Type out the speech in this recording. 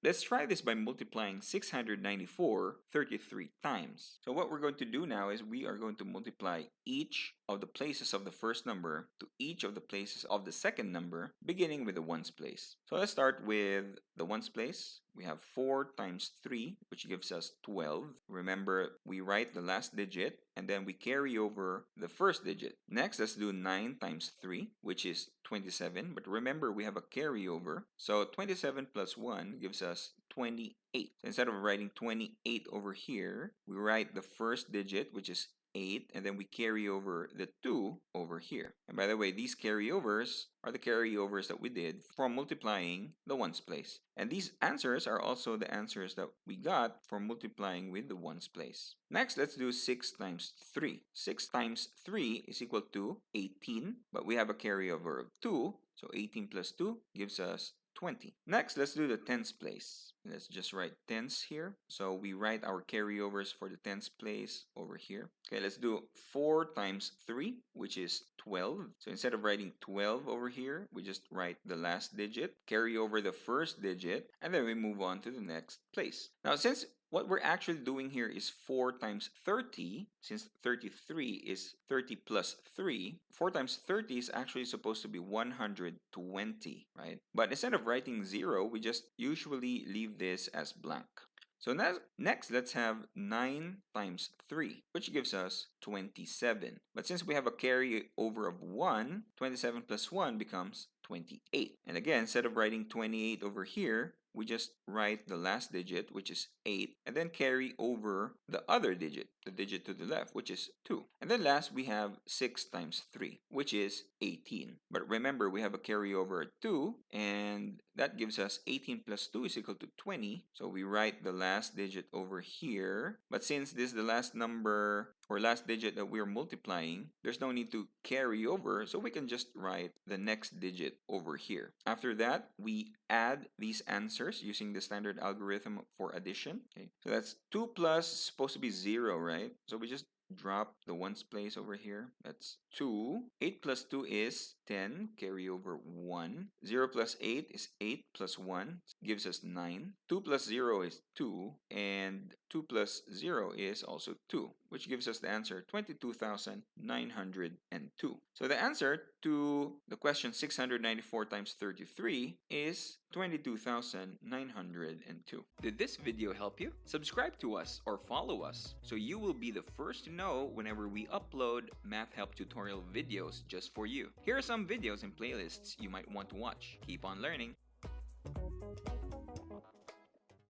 Let's try this by multiplying 694 33 times. So what we're going to do now is we are going to multiply each of the places of the first number to each of the places of the second number, beginning with the ones place. So let's start with the ones place. We have 4 times 3, which gives us 12. Remember, we write the last digit and then we carry over the first digit. Next, let's do 9 times 3, which is 27. But remember, we have a carryover. So 27 plus 1 gives us 28. So instead of writing 28 over here, we write the first digit, which is 8, and then we carry over the 2 over here. And by the way, these carryovers are the carryovers that we did from multiplying the ones place. And these answers are also the answers that we got from multiplying with the ones place. Next, let's do 6 times 3. 6 times 3 is equal to 18, but we have a carryover of 2, so 18 plus 2 gives us 20. Next, let's do the tens place. Let's just write tens here. So we write our carryovers for the tens place over here. Okay, let's do 4 times 3, which is 12. So instead of writing 12 over here, we just write the last digit, carry over the first digit, and then we move on to the next place. Now, since what we're actually doing here is 4 times 30, since 33 is 30 plus 3, 4 times 30 is actually supposed to be 120, right? But instead of writing 0, we just usually leave this as blank. So next, let's have 9 times 3, which gives us 27. But since we have a carry over of 1, 27 plus 1 becomes 28. And again, instead of writing 28 over here, we just write the last digit, which is 8, and then carry over the other digit, the digit to the left, which is 2. And then last, we have 6 times 3, which is 18. But remember, we have a carryover at 2, and that gives us 18 plus 2 is equal to 20. So we write the last digit over here. But since this is the last number or last digit that we're multiplying, there's no need to carry over, so we can just write the next digit over here. After that, we add these answers using the standard algorithm for addition. Okay, so that's 2 plus supposed to be 0, right? So we just drop the ones place over here. That's 2. 8 plus 2 is 10. Carry over 1. 0 plus 8 is 8 plus 1. Gives us 9. 2 plus 0 is 2. And 2 plus 0 is also 2, which gives us the answer 22,902. So the answer to the question 694 times 33 is 22,902. Did this video help you? Subscribe to us or follow us so you will be the first to know whenever we upload math help tutorial videos just for you. Here are some videos and playlists you might want to watch. Keep on learning.